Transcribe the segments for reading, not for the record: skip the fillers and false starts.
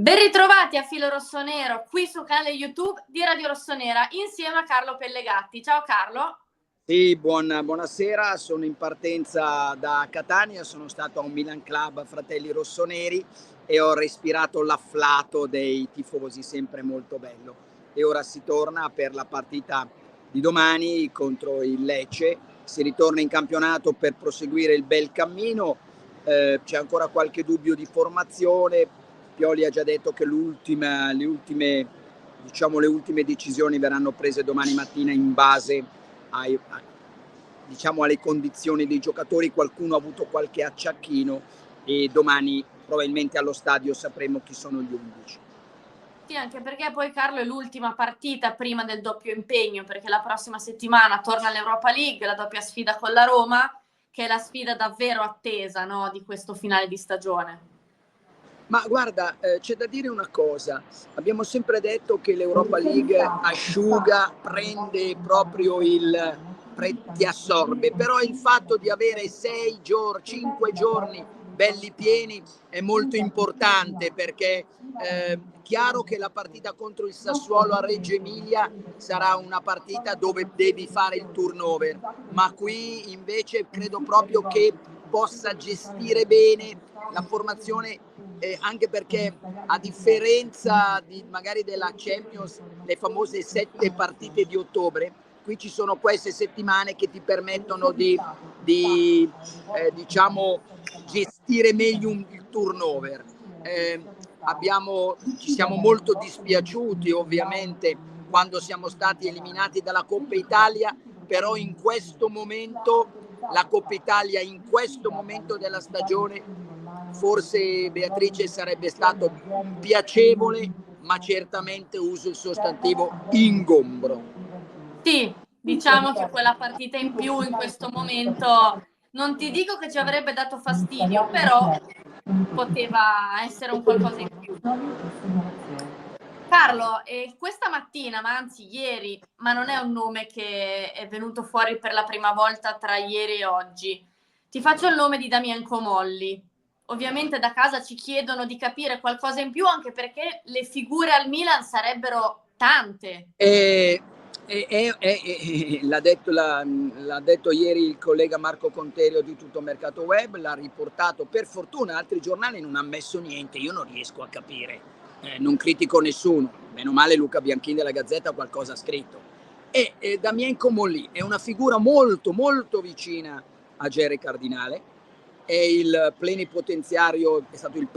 Ben ritrovati a Filo Rossonero qui sul canale YouTube di Radio Rossonera insieme a Carlo Pellegatti. Ciao Carlo. Sì, buonasera, sono in partenza da Catania, sono stato a un Milan Club Fratelli Rossoneri e ho respirato l'afflato dei tifosi, sempre molto bello. E ora si torna per la partita di domani contro il Lecce, si ritorna in campionato per proseguire il bel cammino, c'è ancora qualche dubbio di formazione. Pioli ha già detto che le ultime decisioni verranno prese domani mattina in base alle condizioni dei giocatori. Qualcuno ha avuto qualche acciacchino e domani probabilmente allo stadio sapremo chi sono gli 11. Sì, anche perché poi Carlo è l'ultima partita prima del doppio impegno, perché la prossima settimana torna l'Europa League, la doppia sfida con la Roma, che è la sfida davvero attesa, no, di questo finale di stagione. Ma guarda, c'è da dire una cosa, abbiamo sempre detto che l'Europa League asciuga, prende proprio ti assorbe, però il fatto di avere 5 giorni belli pieni è molto importante, perché chiaro che la partita contro il Sassuolo a Reggio Emilia sarà una partita dove devi fare il turnover, ma qui invece credo proprio che possa gestire bene la formazione, anche perché a differenza magari della Champions, le famose 7 partite di ottobre, qui ci sono queste settimane che ti permettono di gestire meglio il turnover. Ci siamo molto dispiaciuti ovviamente quando siamo stati eliminati dalla Coppa Italia, però in questo momento la Coppa Italia, in questo momento della stagione, forse Beatrice sarebbe stato piacevole, ma certamente uso il sostantivo ingombro. Sì, diciamo che quella partita in più in questo momento non ti dico che ci avrebbe dato fastidio, però poteva essere un qualcosa in più. Carlo, questa mattina, ma anzi ieri, ma non è un nome che è venuto fuori per la prima volta tra ieri e oggi, ti faccio il nome di Damien Comolli. Ovviamente da casa ci chiedono di capire qualcosa in più, anche perché le figure al Milan sarebbero tante. L'ha detto ieri il collega Marco Conterio di Tutto Mercato Web, l'ha riportato, per fortuna altri giornali non hanno messo niente, io non riesco a capire. Non critico nessuno, meno male Luca Bianchini della Gazzetta qualcosa ha scritto. Damien Comolli è una figura molto molto vicina a Jerry Cardinale, è il plenipotenziario, è il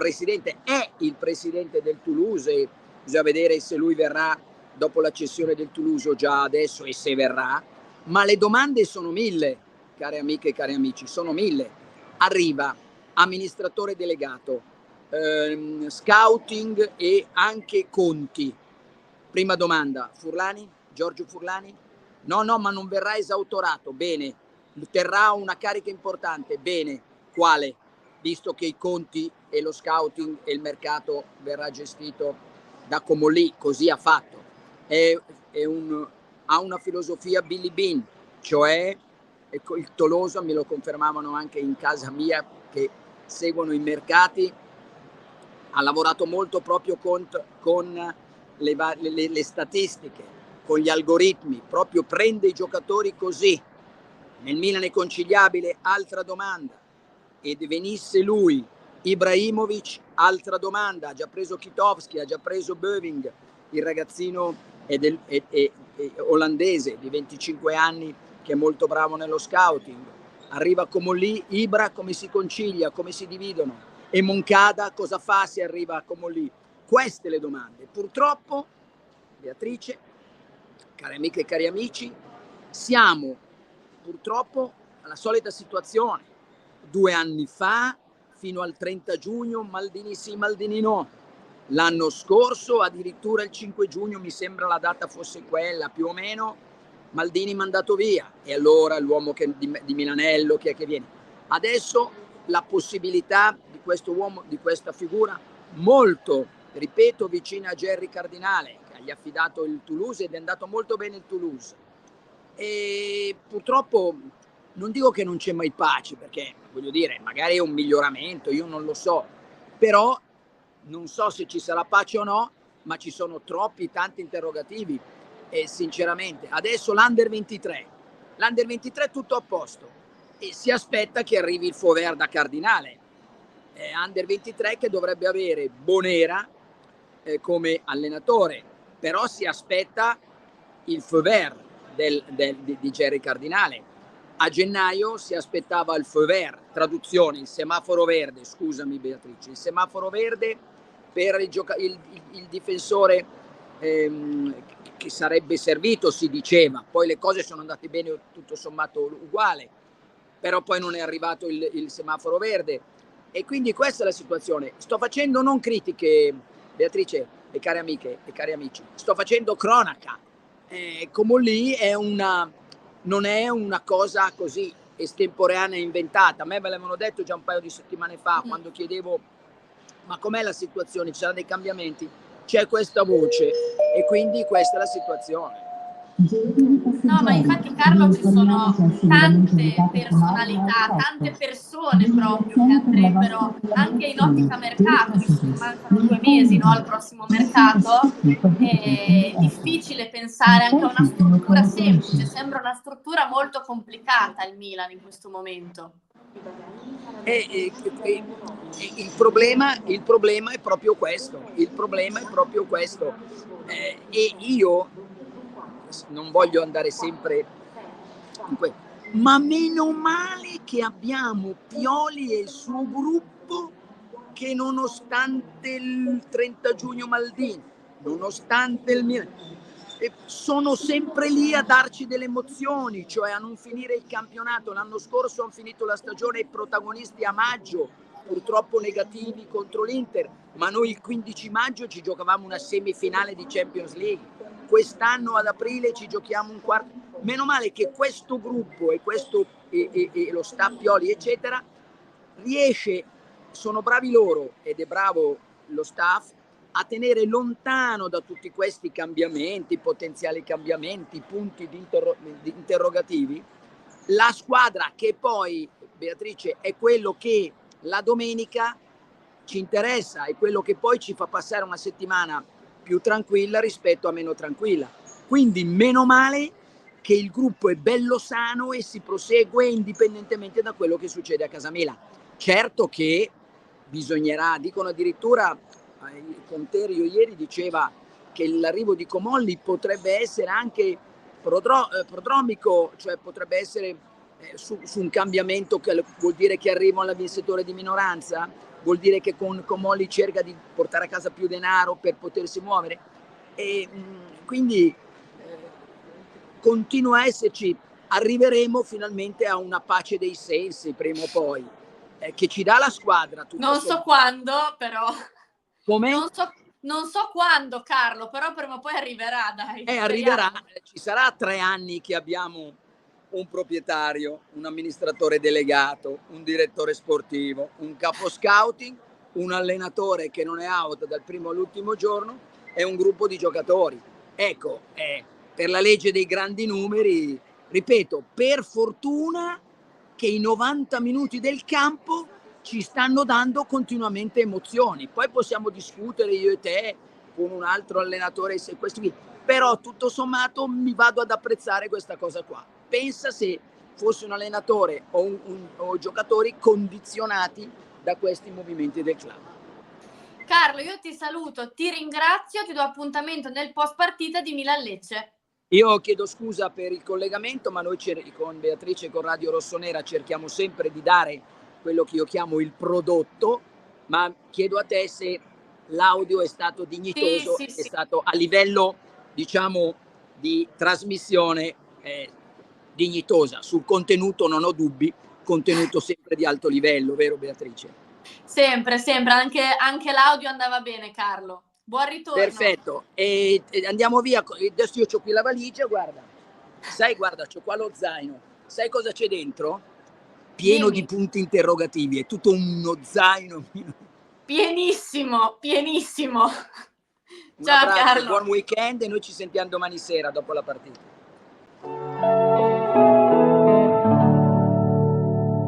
presidente del Toulouse, e bisogna vedere se lui verrà dopo la cessione del Toulouse o già adesso, e se verrà. Ma le domande sono 1000, care amiche e cari amici, sono 1000. Arriva amministratore delegato, scouting e anche conti. Prima domanda, Giorgio Furlani? No, ma non verrà esautorato. Bene. Terrà una carica importante. Bene. Quale? Visto che i conti e lo scouting e il mercato verrà gestito da Comolli, così ha fatto. Ha una filosofia Billy Bean, cioè il Tolosa, me lo confermavano anche in casa mia che seguono i mercati, ha lavorato molto proprio con le statistiche, con gli algoritmi, proprio prende i giocatori così. Nel Milan è conciliabile? Altra domanda. Ed venisse lui, Ibrahimovic, altra domanda. Ha già preso Kitowski, ha già preso Böving, il ragazzino è olandese di 25 anni che è molto bravo nello scouting. Arriva Comolli, Ibra come si concilia, come si dividono? E Moncada cosa fa se arriva a Comolli? Queste le domande. Purtroppo, Beatrice, care amiche e cari amici, siamo purtroppo alla solita situazione. 2 anni fa, fino al 30 giugno, Maldini sì, Maldini no. L'anno scorso, addirittura il 5 giugno, mi sembra la data fosse quella, più o meno, Maldini mandato via. E allora l'uomo di Milanello, chi è che viene? Adesso la possibilità di questo uomo, di questa figura molto, ripeto, vicina a Jerry Cardinale, che gli ha affidato il Toulouse ed è andato molto bene il Toulouse. E purtroppo non dico che non c'è mai pace, perché voglio dire, magari è un miglioramento, io non lo so, però non so se ci sarà pace o no, ma ci sono tanti interrogativi, e sinceramente adesso l'Under 23 tutto a posto, e si aspetta che arrivi il Fauvert da Cardinale, Under 23 che dovrebbe avere Bonera come allenatore, però si aspetta il Fauvert di Jerry Cardinale. A gennaio si aspettava il Fauvert, traduzione, il semaforo verde, scusami Beatrice, il semaforo verde per il difensore che sarebbe servito, si diceva. Poi le cose sono andate bene tutto sommato uguale, però poi non è arrivato il semaforo verde, e quindi questa è la situazione. Sto facendo non critiche, Beatrice e care amiche e cari amici, sto facendo cronaca. Comolli non è una cosa così estemporanea e inventata. A me me l'avevano detto già un paio di settimane fa, quando chiedevo ma com'è la situazione, ci saranno dei cambiamenti, c'è questa voce, e quindi questa è la situazione. No, ma infatti Carlo, ci sono tante personalità, tante persone proprio che andrebbero anche in ottica mercato, visto che mancano 2 mesi, no, al prossimo mercato. È difficile pensare anche a una struttura semplice, sembra una struttura molto complicata il Milan in questo momento. Il problema è proprio questo, e io non voglio andare sempre in ma meno male che abbiamo Pioli e il suo gruppo, che nonostante il 30 giugno Maldini, nonostante il Milan, sono sempre lì a darci delle emozioni, cioè a non finire il campionato. L'anno scorso hanno finito la stagione protagonisti a maggio, purtroppo negativi contro l'Inter, ma noi il 15 maggio ci giocavamo una semifinale di Champions League. Quest'anno ad aprile ci giochiamo un quarto. Meno male che questo gruppo e lo staff Pioli eccetera riesce, sono bravi loro ed è bravo lo staff, a tenere lontano da tutti questi cambiamenti, potenziali cambiamenti, punti di interrogativi, la squadra, che poi, Beatrice, è quello che la domenica ci interessa, è quello che poi ci fa passare una settimana più tranquilla rispetto a meno tranquilla. Quindi meno male che il gruppo è bello sano e si prosegue indipendentemente da quello che succede a casa Milan. Certo che bisognerà, dicono addirittura, Conterio ieri diceva che l'arrivo di Comolli potrebbe essere anche prodromico, cioè potrebbe essere su un cambiamento, che vuol dire che arriva un vincitore di minoranza, vuol dire che con Comolli cerca di portare a casa più denaro per potersi muovere, e quindi continua a esserci, arriveremo finalmente a una pace dei sensi prima o poi, che ci dà la squadra. Non so quando, però. Come? Non so quando, Carlo, però prima o poi arriverà, dai. Arriverà. Ci sarà 3 anni che abbiamo un proprietario, un amministratore delegato, un direttore sportivo, un capo scouting, un allenatore che non è out dal primo all'ultimo giorno, e un gruppo di giocatori. Ecco, per la legge dei grandi numeri, ripeto, per fortuna che i 90 minuti del campo ci stanno dando continuamente emozioni. Poi possiamo discutere io e te con un altro allenatore se questo qui, però tutto sommato mi vado ad apprezzare questa cosa qua. Pensa se fosse un allenatore o giocatori condizionati da questi movimenti del club. Carlo, io ti saluto, ti ringrazio, ti do appuntamento nel post partita di Milan-Lecce. Io chiedo scusa per il collegamento, ma noi con Beatrice e con Radio Rossonera cerchiamo sempre di dare quello che io chiamo il prodotto, ma chiedo a te se l'audio è stato dignitoso, sì. È stato a livello, diciamo, di trasmissione dignitosa. Sul contenuto non ho dubbi, contenuto sempre di alto livello, vero Beatrice? Sempre, anche l'audio andava bene, Carlo. Buon ritorno. Perfetto, e andiamo via. Adesso io ho qui la valigia, guarda, c'ho qua lo zaino, sai cosa c'è dentro? Pieno di punti interrogativi, è tutto uno zaino pienissimo. Ciao Carlo, buon weekend, e noi ci sentiamo domani sera dopo la partita.